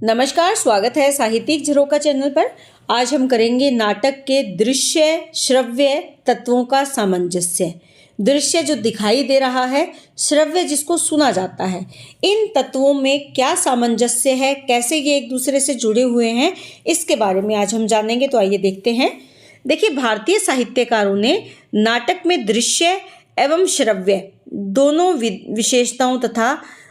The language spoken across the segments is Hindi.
नमस्कार, स्वागत है साहित्यिक झरोखा चैनल पर। आज हम करेंगे नाटक के दृश्य श्रव्य तत्वों का सामंजस्य। दृश्य जो दिखाई दे रहा है, श्रव्य जिसको सुना जाता है, इन तत्वों में क्या सामंजस्य है, कैसे ये एक दूसरे से जुड़े हुए हैं, इसके बारे में आज हम जानेंगे। तो आइए देखते हैं। देखिए, भारतीय साहित्यकारों ने नाटक में दृश्य एवं श्रव्य दोनों विशेषताओं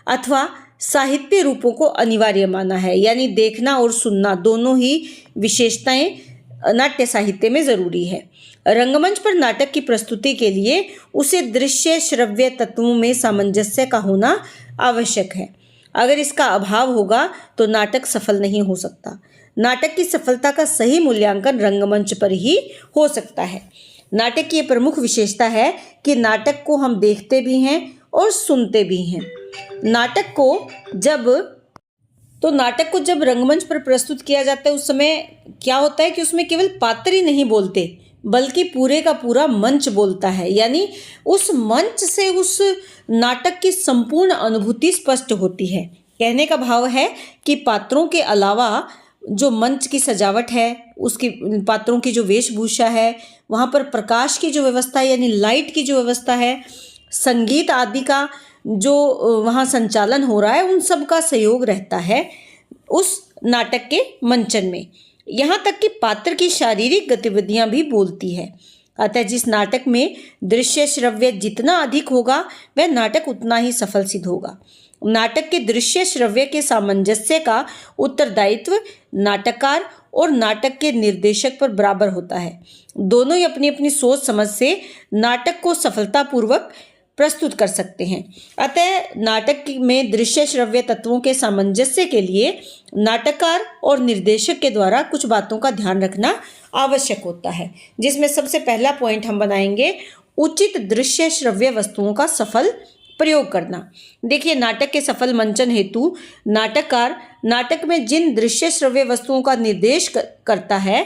अथवा साहित्य रूपों को अनिवार्य माना है। यानी देखना और सुनना दोनों ही विशेषताएं नाट्य साहित्य में जरूरी है। रंगमंच पर नाटक की प्रस्तुति के लिए उसे दृश्य श्रव्य तत्वों में सामंजस्य का होना आवश्यक है। अगर इसका अभाव होगा तो नाटक सफल नहीं हो सकता। नाटक की सफलता का सही मूल्यांकन रंगमंच पर ही हो सकता है। नाटक की ये प्रमुख विशेषता है कि नाटक को हम देखते भी हैं और सुनते भी हैं। नाटक को जब रंगमंच पर प्रस्तुत किया जाता है, उस समय क्या होता है कि उसमें केवल पात्र ही नहीं बोलते, बल्कि पूरे का पूरा मंच बोलता है। यानी उस मंच से उस नाटक की संपूर्ण अनुभूति स्पष्ट होती है। कहने का भाव है कि पात्रों के अलावा जो मंच की सजावट है, उसकी पात्रों की जो वेशभूषा है, वहाँ पर प्रकाश की जो व्यवस्था है, यानी लाइट की जो व्यवस्था है, संगीत आदि का जो वहाँ संचालन हो रहा है, उन सब का सहयोग रहता है उस नाटक के मंचन में। यहाँ तक कि पात्र की शारीरिक गतिविधियाँ भी बोलती है। अतः जिस नाटक में दृश्य श्रव्य जितना अधिक होगा, वह नाटक उतना ही सफल सिद्ध होगा। नाटक के दृश्य श्रव्य के सामंजस्य का उत्तरदायित्व नाटककार और नाटक के निर्देशक पर बराबर होता है। दोनों ही अपनी अपनी सोच समझ से नाटक को सफलतापूर्वक प्रस्तुत कर सकते हैं। अतः नाटक में दृश्य श्रव्य तत्वों के सामंजस्य के लिए नाटककार और निर्देशक के द्वारा कुछ बातों का ध्यान रखना आवश्यक होता है, जिसमें सबसे पहला पॉइंट हम बनाएंगे उचित दृश्य श्रव्य वस्तुओं का सफल प्रयोग करना। देखिए, नाटक के सफल मंचन हेतु नाटककार नाटक में जिन दृश्य श्रव्य वस्तुओं का निर्देश करता है,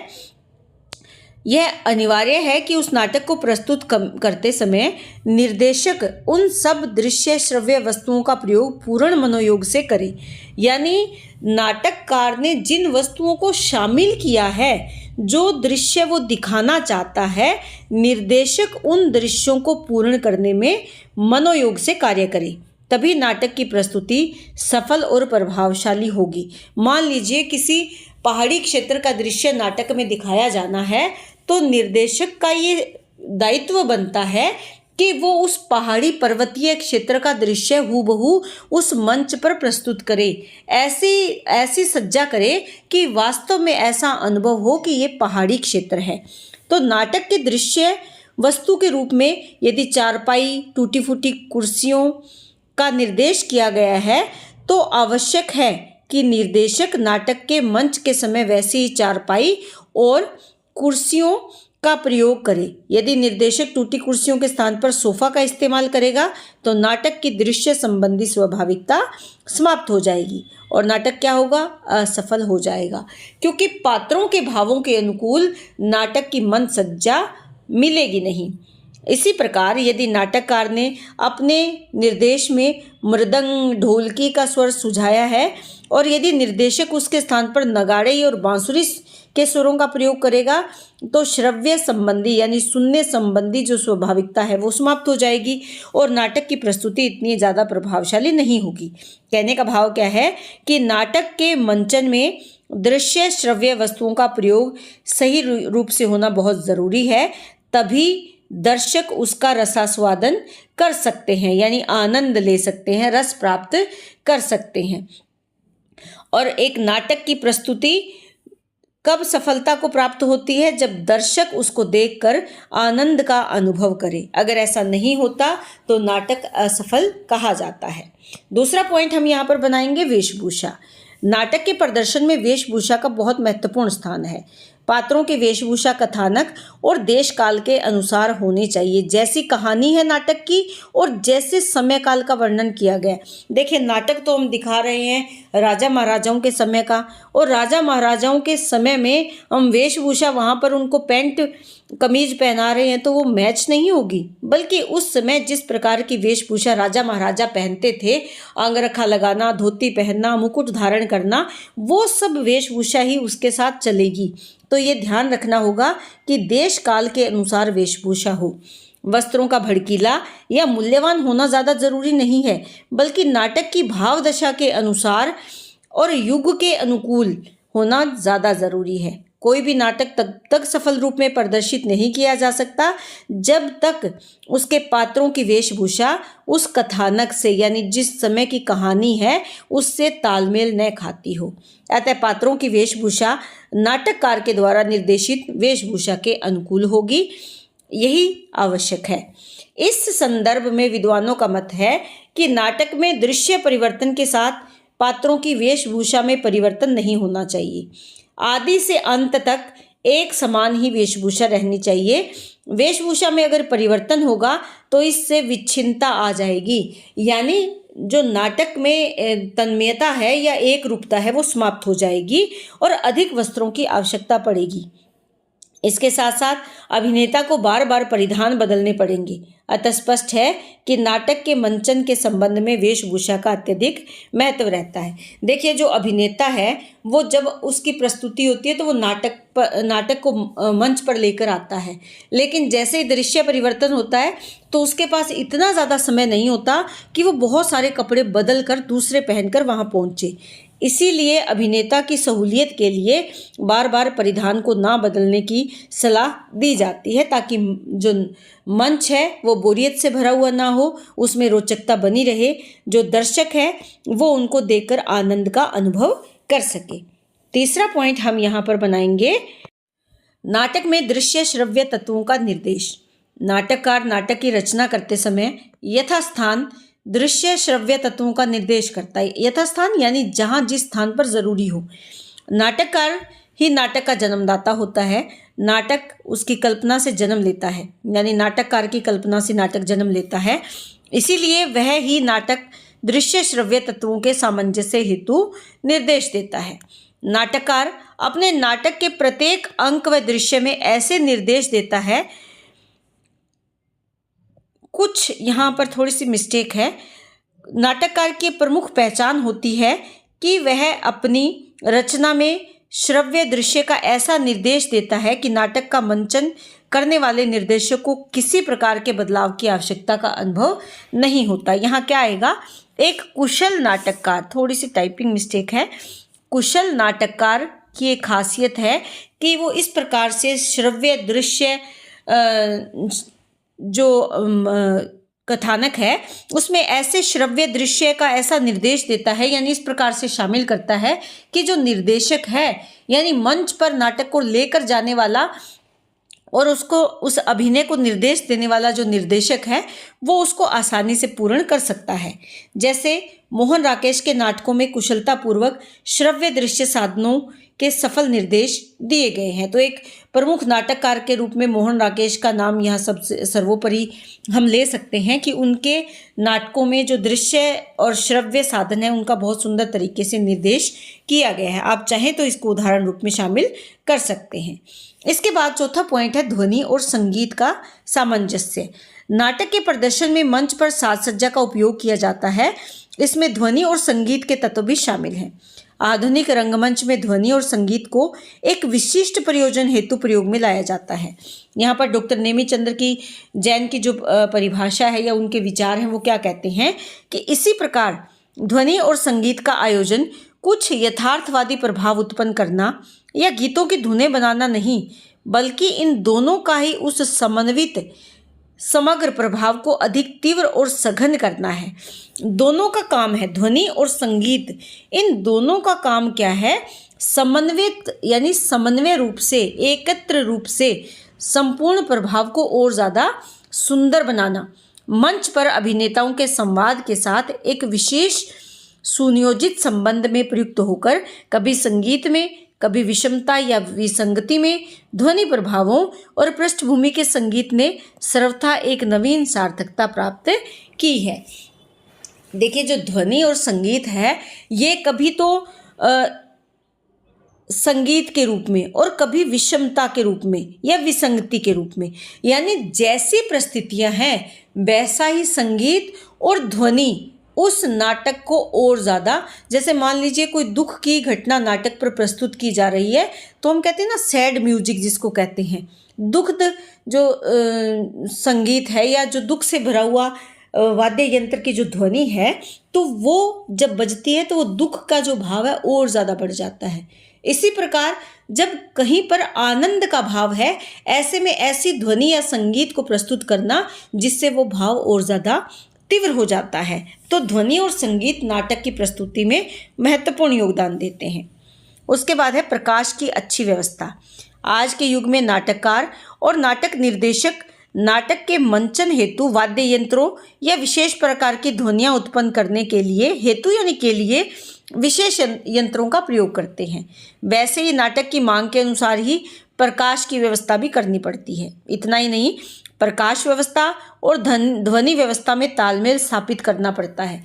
यह अनिवार्य है कि उस नाटक को प्रस्तुत करते समय निर्देशक उन सब दृश्य श्रव्य वस्तुओं का प्रयोग पूर्ण मनोयोग से करे। यानी नाटककार ने जिन वस्तुओं को शामिल किया है, जो दृश्य वो दिखाना चाहता है, निर्देशक उन दृश्यों को पूर्ण करने में मनोयोग से कार्य करे, तभी नाटक की प्रस्तुति सफल और प्रभावशाली होगी। मान लीजिए किसी पहाड़ी क्षेत्र का दृश्य नाटक में दिखाया जाना है, तो निर्देशक का ये दायित्व बनता है कि वो उस पहाड़ी पर्वतीय क्षेत्र का दृश्य हूबहू उस मंच पर प्रस्तुत करे। ऐसी सज्जा करे कि वास्तव में ऐसा अनुभव हो कि ये पहाड़ी क्षेत्र है। तो नाटक के दृश्य वस्तु के रूप में यदि चारपाई, टूटी फूटी कुर्सियों का निर्देश किया गया है, तो आवश्यक है कि निर्देशक नाटक के मंच के समय वैसी ही चारपाई और कुर्सियों का प्रयोग करे। यदि निर्देशक टूटी कुर्सियों के स्थान पर सोफा का इस्तेमाल करेगा, तो नाटक की दृश्य संबंधी स्वाभाविकता समाप्त हो जाएगी और नाटक क्या होगा? असफल हो जाएगा, क्योंकि पात्रों के भावों के अनुकूल नाटक की मंच सज्जा मिलेगी नहीं। इसी प्रकार यदि नाटककार ने अपने निर्देश में मृदंग, ढोलकी का स्वर सुझाया है और यदि निर्देशक उसके स्थान पर नगाड़े और बांसुरी के स्वरों का प्रयोग करेगा, तो श्रव्य संबंधी यानी सुनने संबंधी जो स्वाभाविकता है वो समाप्त हो जाएगी और नाटक की प्रस्तुति इतनी ज़्यादा प्रभावशाली नहीं होगी। कहने का भाव क्या है कि नाटक के मंचन में दृश्य श्रव्य वस्तुओं का प्रयोग सही रूप से होना बहुत ज़रूरी है, तभी दर्शक उसका रसास्वादन कर सकते हैं, यानी आनंद ले सकते हैं, रस प्राप्त कर सकते हैं। और एक नाटक की प्रस्तुति कब सफलता को प्राप्त होती है? जब दर्शक उसको देखकर आनंद का अनुभव करे। अगर ऐसा नहीं होता तो नाटक असफल कहा जाता है। दूसरा पॉइंट हम यहाँ पर बनाएंगे वेशभूषा। नाटक के प्रदर्शन में वेशभूषा का बहुत महत्वपूर्ण स्थान है। पात्रों की वेशभूषा कथानक और देश काल के अनुसार होनी चाहिए, जैसी कहानी है नाटक की और जैसे समय काल का वर्णन किया गया। देखिए, नाटक तो हम दिखा रहे हैं राजा महाराजाओं के समय का, और राजा महाराजाओं के समय में हम वेशभूषा वहाँ पर उनको पैंट कमीज पहना रहे हैं तो वो मैच नहीं होगी, बल्कि उस समय जिस प्रकार की वेशभूषा राजा महाराजा पहनते थे, अंगरखा लगाना, धोती पहनना, मुकुट धारण करना, वो सब वेशभूषा ही उसके साथ चलेगी। तो ये ध्यान रखना होगा कि देश काल के अनुसार वेशभूषा हो। वस्त्रों का भड़कीला या मूल्यवान होना ज़्यादा जरूरी नहीं है, बल्कि नाटक की भाव दशा के अनुसार और युग के अनुकूल होना ज़्यादा ज़रूरी है। कोई भी नाटक तब तक सफल रूप में प्रदर्शित नहीं किया जा सकता जब तक उसके पात्रों की वेशभूषा उस कथानक से, यानी जिस समय की कहानी है, उससे तालमेल न खाती हो। अतः पात्रों की वेशभूषा नाटककार के द्वारा निर्देशित वेशभूषा के अनुकूल होगी, यही आवश्यक है। इस संदर्भ में विद्वानों का मत है कि नाटक में दृश्य परिवर्तन के साथ पात्रों की वेशभूषा में परिवर्तन नहीं होना चाहिए। आदि से अंत तक एक समान ही वेशभूषा रहनी चाहिए। वेशभूषा में अगर परिवर्तन होगा तो इससे विच्छिन्नता आ जाएगी, यानी जो नाटक में तन्मयता है या एक रूपता है वो समाप्त हो जाएगी और अधिक वस्त्रों की आवश्यकता पड़ेगी। इसके साथ साथ अभिनेता को बार बार परिधान बदलने पड़ेंगे। अतः स्पष्ट है कि नाटक के मंचन के संबंध में वेशभूषा का अत्यधिक महत्व रहता है। देखिए, जो अभिनेता है वो जब उसकी प्रस्तुति होती है तो वो नाटक को मंच पर लेकर आता है, लेकिन जैसे ही दृश्य परिवर्तन होता है तो उसके पास इतना ज़्यादा समय नहीं होता कि वो बहुत सारे कपड़े बदल कर दूसरे पहनकर वहाँ पहुँचे। इसीलिए अभिनेता की सहूलियत के लिए बार बार परिधान को ना बदलने की सलाह दी जाती है, ताकि जो मंच है वो बोरियत से भरा हुआ ना हो, उसमें रोचकता बनी रहे, जो दर्शक है वो उनको देखकर आनंद का अनुभव कर सके। तीसरा पॉइंट हम यहाँ पर बनाएंगे, नाटक में दृश्य श्रव्य तत्वों का निर्देश। नाटककार नाटक की रचना करते समय यथास्थान दृश्य श्रव्य तत्वों का निर्देश करता है। यथास्थान यानी जहाँ जिस स्थान पर जरूरी हो। नाटककार ही नाटक का जन्मदाता होता है। नाटक उसकी कल्पना से जन्म लेता है, यानी नाटककार की कल्पना से नाटक जन्म लेता है। इसीलिए वह ही नाटक दृश्य श्रव्य तत्वों के सामंजस्य हेतु निर्देश देता है। नाटककार अपने नाटक के प्रत्येक अंक व दृश्य में ऐसे निर्देश देता है। कुछ यहाँ पर थोड़ी सी मिस्टेक है। नाटककार की प्रमुख पहचान होती है कि वह अपनी रचना में श्रव्य दृश्य का ऐसा निर्देश देता है कि नाटक का मंचन करने वाले निर्देशक को किसी प्रकार के बदलाव की आवश्यकता का अनुभव नहीं होता। यहाँ क्या आएगा, एक कुशल नाटककार, थोड़ी सी टाइपिंग मिस्टेक है। कुशल नाटककार की एक खासियत है कि वो इस प्रकार से श्रव्य दृश्य जो कथानक है उसमें ऐसे श्रव्य दृश्य का ऐसा निर्देश देता है, यानी इस प्रकार से शामिल करता है कि जो निर्देशक है, यानी मंच पर नाटक को लेकर जाने वाला और उसको उस अभिनय को निर्देश देने वाला जो निर्देशक है वो उसको आसानी से पूर्ण कर सकता है। जैसे मोहन राकेश के नाटकों में कुशलतापूर्वक श्रव्य दृश्य साधनों के सफल निर्देश दिए गए हैं। तो एक प्रमुख नाटककार के रूप में मोहन राकेश का नाम यहाँ सबसे सर्वोपरि हम ले सकते हैं कि उनके नाटकों में जो दृश्य और श्रव्य साधन है उनका बहुत सुंदर तरीके से निर्देश किया गया है। आप चाहें तो इसको उदाहरण रूप में शामिल कर सकते हैं। इसके बाद चौथा पॉइंट है ध्वनि और संगीत का सामंजस्य। नाटक के प्रदर्शन में मंच पर साज सज्जा का उपयोग किया जाता है। इसमें ध्वनि और संगीत के तत्व भी शामिल हैं। आधुनिक रंगमंच में ध्वनि और संगीत को एक विशिष्ट प्रयोजन हेतु प्रयोग में लाया जाता है। यहाँ पर डॉक्टर नेमीचंद्र की जैन की जो परिभाषा है या उनके विचार हैं वो क्या कहते हैं कि इसी प्रकार ध्वनि और संगीत का आयोजन कुछ यथार्थवादी प्रभाव उत्पन्न करना या गीतों की धुनें बनाना नहीं, बल्कि इन दोनों का ही उस समन्वित समग्र प्रभाव को अधिक तीव्र और सघन करना है। दोनों का काम है, ध्वनि और संगीत, इन दोनों का काम क्या है, समन्वित यानी समन्वय रूप से, एकत्र रूप से संपूर्ण प्रभाव को और ज़्यादा सुंदर बनाना। मंच पर अभिनेताओं के संवाद के साथ एक विशेष सुनियोजित संबंध में प्रयुक्त होकर कभी संगीत में, कभी विषमता या विसंगति में ध्वनि प्रभावों और पृष्ठभूमि के संगीत ने सर्वथा एक नवीन सार्थकता प्राप्त की है। देखिए, जो ध्वनि और संगीत है ये कभी तो संगीत के रूप में और कभी विषमता के रूप में या विसंगति के रूप में, यानी जैसी परिस्थितियां हैं वैसा ही संगीत और ध्वनि उस नाटक को और ज़्यादा, जैसे मान लीजिए कोई दुख की घटना नाटक पर प्रस्तुत की जा रही है तो हम कहते हैं ना सैड म्यूजिक जिसको कहते हैं, दुखद जो संगीत है या जो दुख से भरा हुआ वाद्य यंत्र की जो ध्वनि है तो वो जब बजती है तो वो दुख का जो भाव है और ज़्यादा बढ़ जाता है। इसी प्रकार जब कहीं पर आनंद का भाव है ऐसे में ऐसी ध्वनि या संगीत को प्रस्तुत करना जिससे वो भाव और ज़्यादा तीव्र हो जाता है। तो ध्वनि और संगीत नाटक की प्रस्तुति में महत्वपूर्ण योगदान देते हैं। उसके बाद है प्रकाश की अच्छी व्यवस्था। आज के युग में नाटककार और नाटक निर्देशक नाटक के मंचन हेतु वाद्य यंत्रों या विशेष प्रकार की ध्वनियाँ उत्पन्न करने के लिए हेतु यानी के लिए विशेष यंत्रों का प्रयोग करते हैं। वैसे ही नाटक की मांग के अनुसार ही प्रकाश की व्यवस्था भी करनी पड़ती है। इतना ही नहीं, प्रकाश व्यवस्था और ध्वनि व्यवस्था में तालमेल स्थापित करना पड़ता है।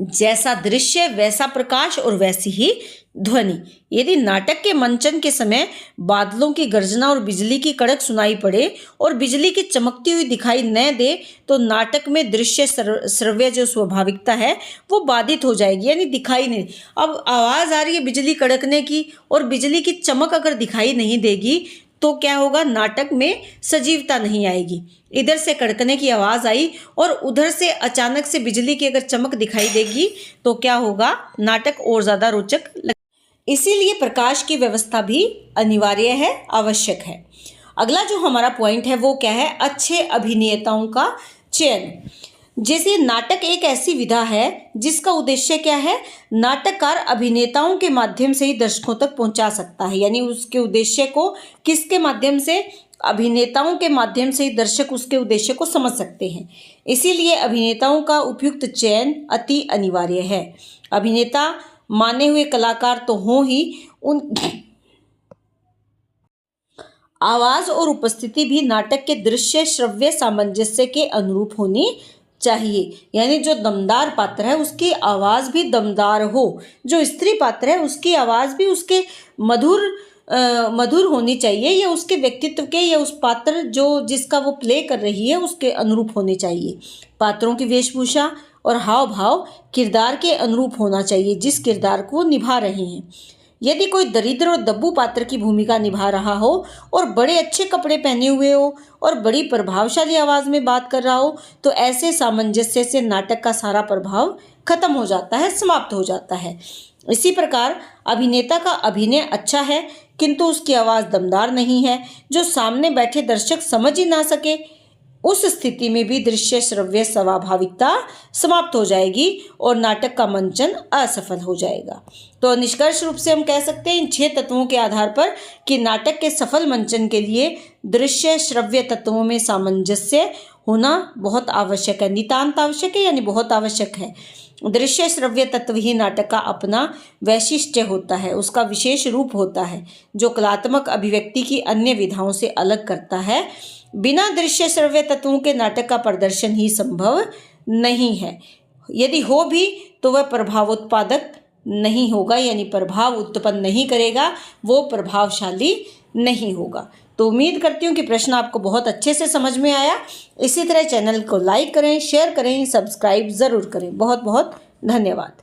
जैसा दृश्य वैसा प्रकाश और वैसी ही ध्वनि। यदि नाटक के मंचन के समय बादलों की गर्जना और बिजली की कड़क सुनाई पड़े और बिजली की चमकती हुई दिखाई न दे तो नाटक में दृश्य श्रव्य जो स्वाभाविकता है वो बाधित हो जाएगी, यानी दिखाई नहीं। अब आवाज़ आ रही है बिजली कड़कने की और बिजली की चमक अगर दिखाई नहीं देगी तो क्या होगा, नाटक में सजीवता नहीं आएगी। इधर से कड़कने की आवाज़ आई और उधर से अचानक से बिजली की अगर चमक दिखाई देगी तो क्या होगा, नाटक और ज़्यादा रोचक इसीलिए प्रकाश की व्यवस्था भी अनिवार्य है, आवश्यक है। अगला जो हमारा पॉइंट है वो क्या है, अच्छे अभिनेताओं का चयन। जैसे नाटक एक ऐसी विधा है जिसका उद्देश्य क्या है, नाटककार अभिनेताओं के माध्यम से ही दर्शकों तक पहुंचा सकता है, यानी उसके उद्देश्य को किसके माध्यम से, अभिनेताओं के माध्यम से ही दर्शक उसके उद्देश्य को समझ सकते हैं। इसीलिए अभिनेताओं का उपयुक्त चयन अति अनिवार्य है। अभिनेता माने हुए कलाकार तो हों ही, उन आवाज़ और उपस्थिति भी नाटक के दृश्य श्रव्य सामंजस्य के अनुरूप होनी चाहिए, यानी जो दमदार पात्र है उसकी आवाज़ भी दमदार हो, जो स्त्री पात्र है उसकी आवाज़ भी उसके मधुर होनी चाहिए या उसके व्यक्तित्व के या उस पात्र जो जिसका वो प्ले कर रही है उसके अनुरूप होने चाहिए। पात्रों की वेशभूषा और हाव भाव किरदार के अनुरूप होना चाहिए जिस किरदार को वो निभा रहे हैं। यदि कोई दरिद्र और दब्बू पात्र की भूमिका निभा रहा हो और बड़े अच्छे कपड़े पहने हुए हो और बड़ी प्रभावशाली आवाज़ में बात कर रहा हो तो ऐसे सामंजस्य से नाटक का सारा प्रभाव खत्म हो जाता है, समाप्त हो जाता है। इसी प्रकार अभिनेता का अभिनय अच्छा है किंतु उसकी आवाज़ दमदार नहीं है जो सामने बैठे दर्शक समझ ही ना सके, उस स्थिति में भी दृश्य श्रव्य स्वाभाविकता समाप्त हो जाएगी और नाटक का मंचन असफल हो जाएगा। तो निष्कर्ष रूप से हम कह सकते हैं इन 6 तत्वों के आधार पर कि नाटक के सफल मंचन के लिए दृश्य श्रव्य तत्वों में सामंजस्य होना बहुत आवश्यक है, नितांत आवश्यक है, यानी बहुत आवश्यक है। दृश्य श्रव्य तत्व ही नाटक का अपना वैशिष्ट्य होता है, उसका विशेष रूप होता है जो कलात्मक अभिव्यक्ति की अन्य विधाओं से अलग करता है। बिना दृश्य श्रव्य तत्वों के नाटक का प्रदर्शन ही संभव नहीं है। यदि हो भी तो वह प्रभावोत्पादक नहीं होगा, यानी प्रभाव उत्पन्न नहीं करेगा, वो प्रभावशाली नहीं होगा। तो उम्मीद करती हूँ कि प्रश्न आपको बहुत अच्छे से समझ में आया। इसी तरह चैनल को लाइक करें, शेयर करें, सब्सक्राइब ज़रूर करें। बहुत बहुत धन्यवाद।